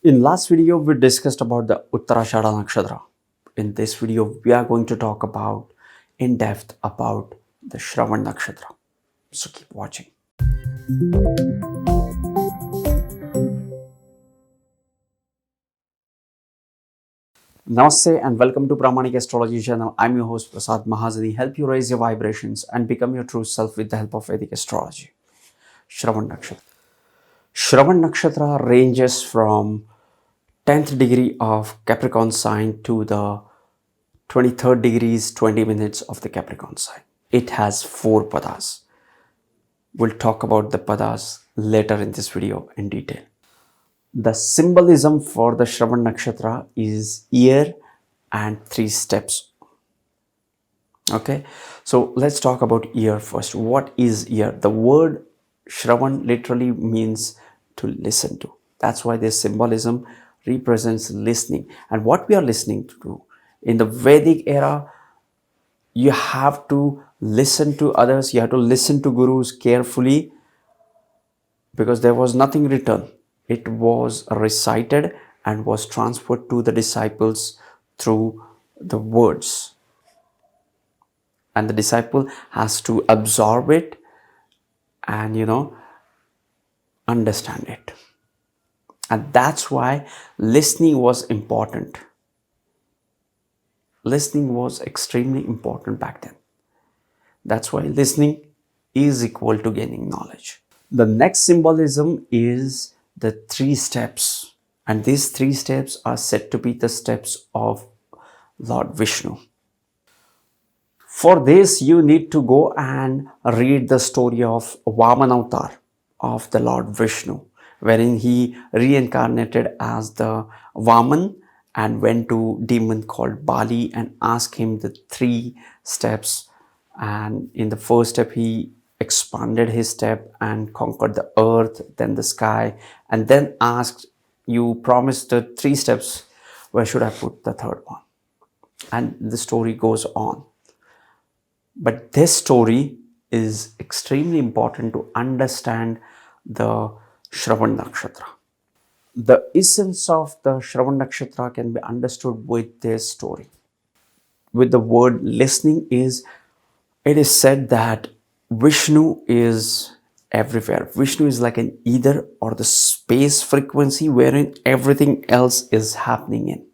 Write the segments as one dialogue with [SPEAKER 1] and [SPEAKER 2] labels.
[SPEAKER 1] In last video, we discussed about the Uttarashada Nakshatra. In this video, we are going to talk about in depth about the Shravan Nakshatra. So keep watching. Namaste and welcome to Pramanic Astrology channel. I'm your host Prasad Mahazani. Help you raise your vibrations and become your true self with the help of Vedic astrology. Shravan Nakshatra. Shravan Nakshatra ranges from 10th degree of Capricorn sign to the 23rd degrees 20 minutes of the Capricorn sign. It has 4 padas. We'll talk about the padas later in this video in detail. The symbolism for the Shravan Nakshatra is year and 3 steps. Okay, so let's talk about year first. What is year? The word Shravan literally means to listen to. That's why this symbolism represents listening. And what we are listening to in the Vedic era, you have to listen to others, you have to listen to gurus carefully because there was nothing written. It was recited and was transferred to the disciples through the words. And the disciple has to absorb it and understand it. And that's why listening was important. Listening was extremely important back then. That's why listening is equal to gaining knowledge. The next symbolism is the 3 steps. And these 3 steps are said to be the steps of Lord Vishnu. For this, you need to go and read the story of Vaman Avatar of the Lord Vishnu, wherein he reincarnated as the Vaman and went to a demon called Bali and asked him the 3 steps. And in the first step, he expanded his step and conquered the earth, then the sky, and then asked, you promised the 3 steps, where should I put the 3rd one? And the story goes on. But this story is extremely important to understand the Shravan Nakshatra. The essence of the Shravan Nakshatra can be understood with this story. With the word listening it is said that Vishnu is everywhere. Vishnu is like an ether or the space frequency wherein everything else is happening in.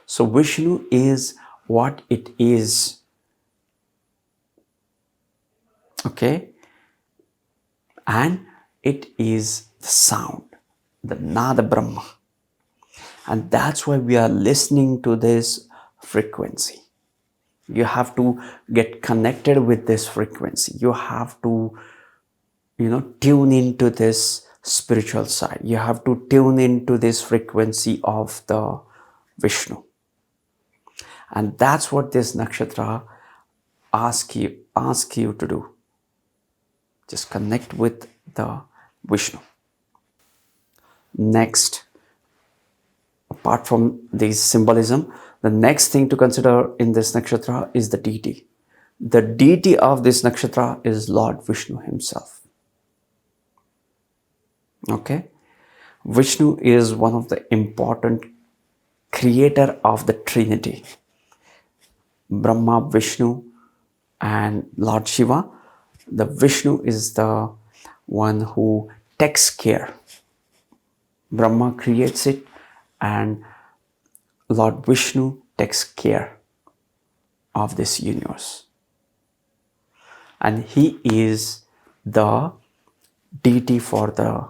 [SPEAKER 1] So Vishnu is what it is. Okay, and it is the sound, the Nada Brahma, and that's why we are listening to this frequency. You have to get connected with this frequency. You have to tune into this spiritual side. You have to tune into this frequency of the Vishnu, and that's what this nakshatra asks you to do. Just connect with the Vishnu. Next, apart from this symbolism, the next thing to consider in this nakshatra is the deity. The deity of this nakshatra is Lord Vishnu himself. Okay? Vishnu is one of the important creator of the Trinity. Brahma, Vishnu, and Lord Shiva. The Vishnu is the one who takes care. Brahma creates it and Lord Vishnu takes care of this universe. And he is the deity for the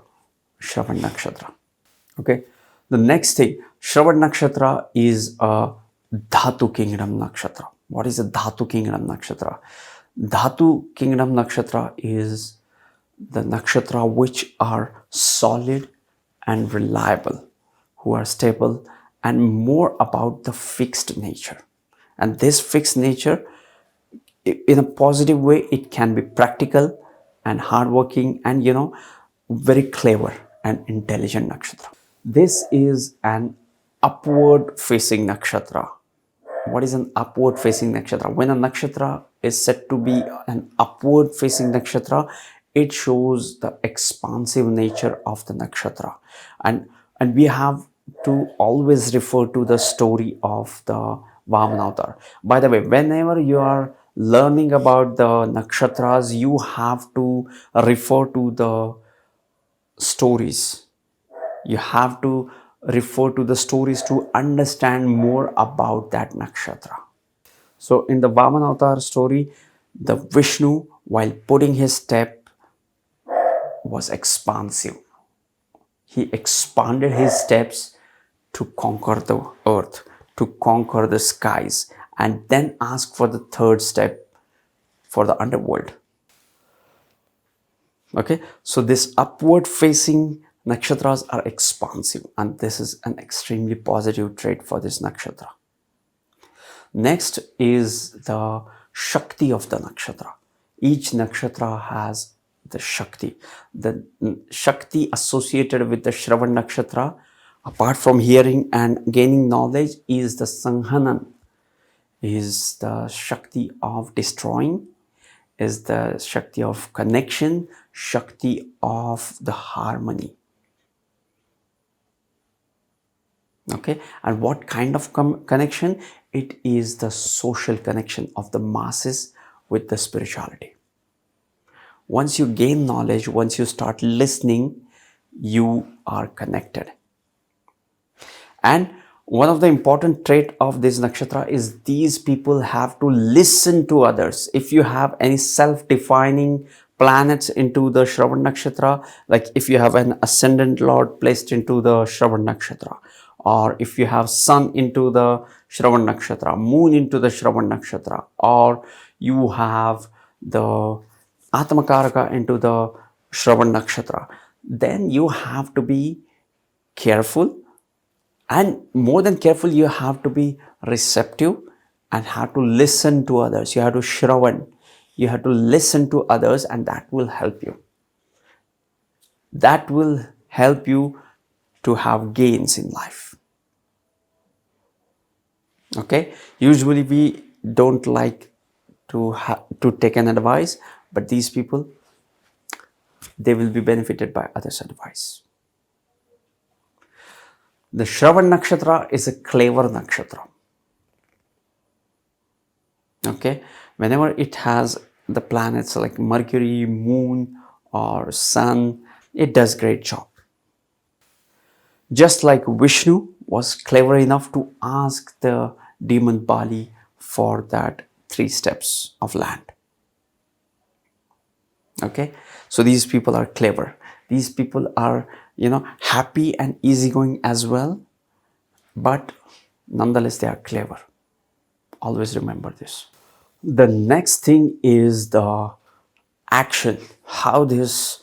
[SPEAKER 1] Shravan Nakshatra. Okay. The next thing, Shravan Nakshatra is a Dhatu Kingdom Nakshatra. What is a Dhatu Kingdom Nakshatra? Dhatu Kingdom Nakshatra is the nakshatra which are solid and reliable, who are stable and more about the fixed nature. And this fixed nature, in a positive way, it can be practical and hardworking and very clever and intelligent nakshatra. This is an upward facing nakshatra. What is an upward facing nakshatra? When a nakshatra is said to be an upward facing nakshatra, it shows the expansive nature of the nakshatra. And And we have to always refer to the story of the Vamanavatar. By the way, whenever you are learning about the nakshatras, you have to refer to the stories. You have to refer to the stories to understand more about that nakshatra. So in the Vamanavatar story, the Vishnu, while putting his step, was expansive. He expanded his steps to conquer the earth, to conquer the skies, and then ask for the third step for the underworld. Okay, so this upward facing nakshatras are expansive, and this is an extremely positive trait for this nakshatra. Next is the Shakti of the nakshatra. Each nakshatra has the Shakti. The Shakti associated with the Shravana Nakshatra, apart from hearing and gaining knowledge, is the Sanghanan, is the Shakti of destroying, is the Shakti of connection, Shakti of the harmony. Okay, and what kind of connection? It is the social connection of the masses with the spirituality. Once you gain knowledge, once you start listening, you are connected. And one of the important trait of this nakshatra is these people have to listen to others. If you have any self-defining planets into the Shravana Nakshatra, like if you have an ascendant lord placed into the Shravana Nakshatra, or if you have sun into the Shravana Nakshatra, moon into the Shravana Nakshatra, or you have the Atmakaraka into the Shravana Nakshatra, then you have to be careful. And more than careful, you have to be receptive and have to listen to others. You have to shravan. You have to listen to others, and that will help you. That will help you to have gains in life. Okay? Usually we don't like to take an advice, but these people, they will be benefited by others' advice. The Shravana Nakshatra is a Claver Nakshatra. Okay, whenever it has the planets like Mercury, Moon, or Sun, it does great job. Just like Vishnu was clever enough to ask the demon Bali for that 3 steps of land. Okay, so these people are clever. These people are, happy and easygoing as well, but nonetheless they are clever. Always remember this. The next thing is the action, how this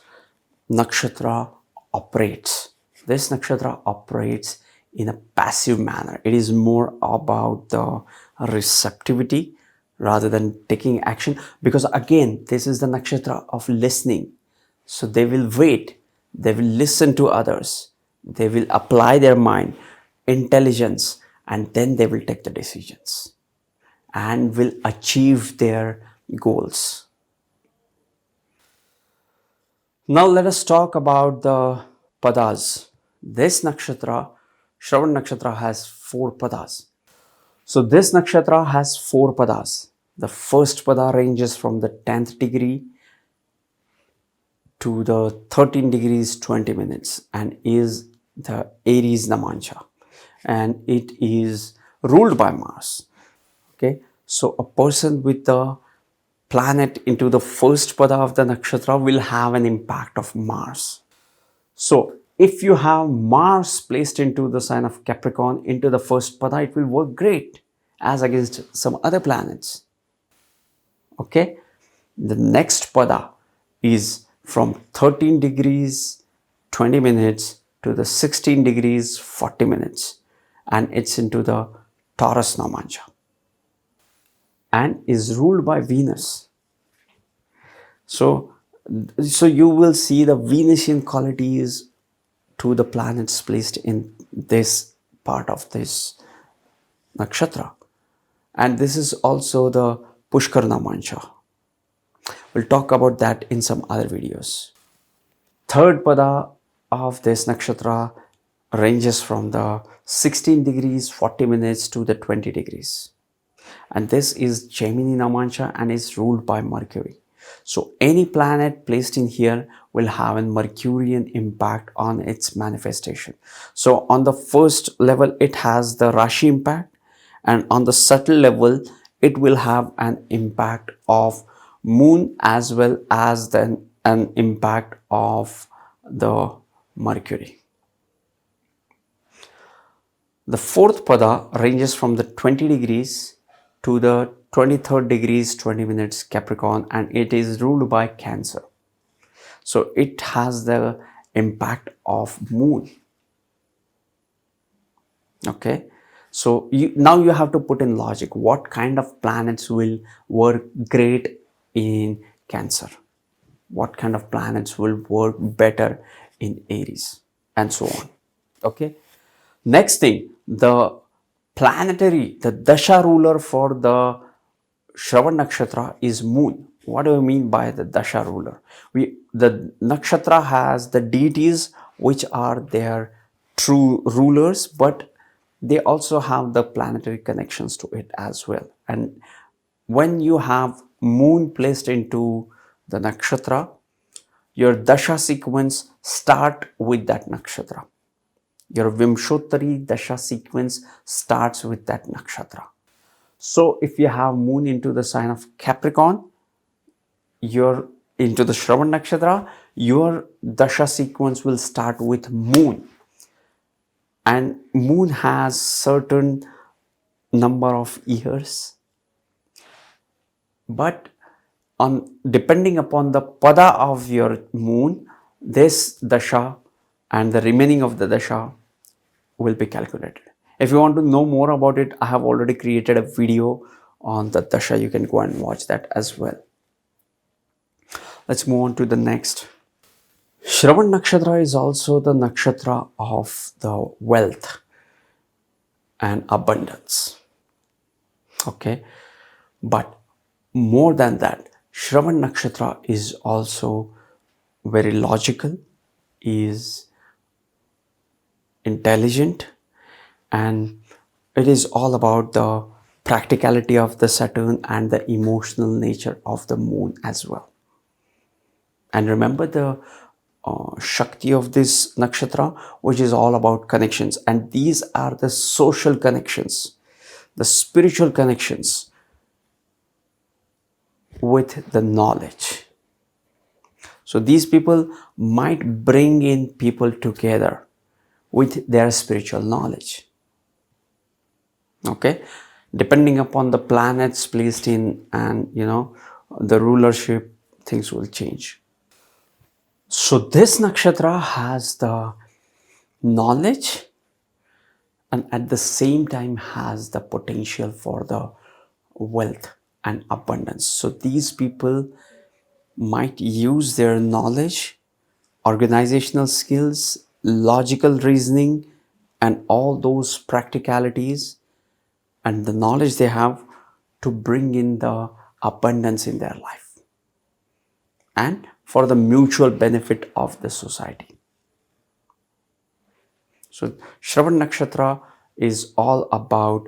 [SPEAKER 1] nakshatra operates. This nakshatra operates in a passive manner. It is more about the receptivity rather than taking action, because again, this is the nakshatra of listening. So they will wait, they will listen to others, they will apply their mind, intelligence, and then they will take the decisions and will achieve their goals. Now let us talk about the padas. This nakshatra, Shravana Nakshatra, has 4 padas. So this nakshatra has 4 padas. The first pada ranges from the 10th degree to the 13 degrees 20 minutes and is the Aries Namancha, and it is ruled by Mars. Okay, so a person with the planet into the first pada of the nakshatra will have an impact of Mars. So if you have Mars placed into the sign of Capricorn into the first pada, it will work great as against some other planets. Okay, the next pada is from 13 degrees 20 minutes to the 16 degrees 40 minutes, and it's into the Taurus Namancha and is ruled by Venus. So you will see the Venusian qualities to the planets placed in this part of this nakshatra. And this is also the Pushkar Namancha. We'll talk about that in some other videos. Third pada of this nakshatra ranges from the 16 degrees 40 minutes to the 20 degrees, and this is Gemini Namancha and is ruled by Mercury. So any planet placed in here will have a Mercurian impact on its manifestation. So on the first level it has the Rashi impact, and on the subtle level it will have an impact of Moon as well as then an impact of the Mercury. The fourth pada ranges from the 20 degrees to the 23rd degrees 20 minutes Capricorn, and it is ruled by Cancer. So it has the impact of Moon. Okay, so now you have to put in logic. What kind of planets will work great in Cancer? What kind of planets will work better in Aries, and so on. Okay, next thing, the planetary, the Dasha ruler for the Shravana Nakshatra is Moon. What do I mean by the Dasha ruler? The Nakshatra has the deities which are their true rulers, but they also have the planetary connections to it as well. And when you have Moon placed into the Nakshatra, your Dasha sequence start with that Nakshatra. Your Vimshottari Dasha sequence starts with that Nakshatra. So if you have Moon into the sign of Capricorn, you're into the Shravana Nakshatra, your Dasha sequence will start with Moon. And Moon has certain number of years. But depending upon the pada of your Moon, this Dasha and the remaining of the Dasha will be calculated. If you want to know more about it, I have already created a video on the Dasha. You can go and watch that as well. Let's move on to the next. Shravana Nakshatra is also the nakshatra of the wealth and abundance. Okay, but more than that, Shravana Nakshatra is also very logical, is intelligent, and it is all about the practicality of the Saturn and the emotional nature of the Moon as well. And remember the Shakti of this nakshatra, which is all about connections, and these are the social connections, the spiritual connections with the knowledge. So these people might bring in people together with their spiritual knowledge. Okay, depending upon the planets placed in and the rulership, things will change. So this nakshatra has the knowledge and at the same time has the potential for the wealth and abundance. So these people might use their knowledge, organizational skills, logical reasoning, and all those practicalities and the knowledge they have to bring in the abundance in their life and for the mutual benefit of the society. So Shravana Nakshatra is all about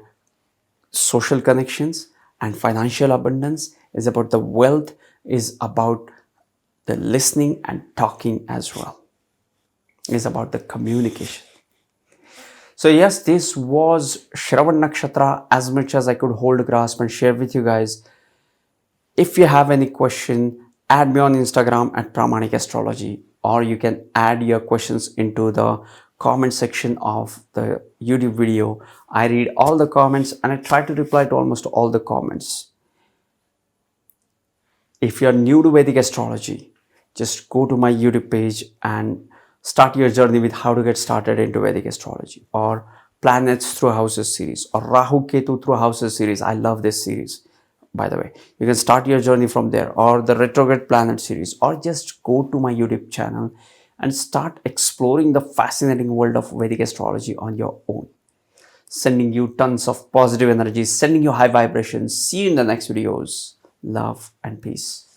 [SPEAKER 1] social connections, and financial abundance is about the wealth, is about the listening and talking as well. It's about the communication. So yes, this was Shravana Nakshatra as much as I could hold a grasp and share with you guys. If you have any question, add me on Instagram at Pramanik Astrology, or you can add your questions into the comment section of the YouTube video. I read all the comments and I try to reply to almost all the comments. If you're new to Vedic astrology, just go to my YouTube page and start your journey with how to get started into Vedic astrology, or planets through houses series, or Rahu Ketu through houses series. I love this series, by the way. You can start your journey from there, or the retrograde planet series, or just go to my YouTube channel and start exploring the fascinating world of Vedic astrology on your own. Sending you tons of positive energy, sending you high vibrations. See you in the next videos. Love and peace.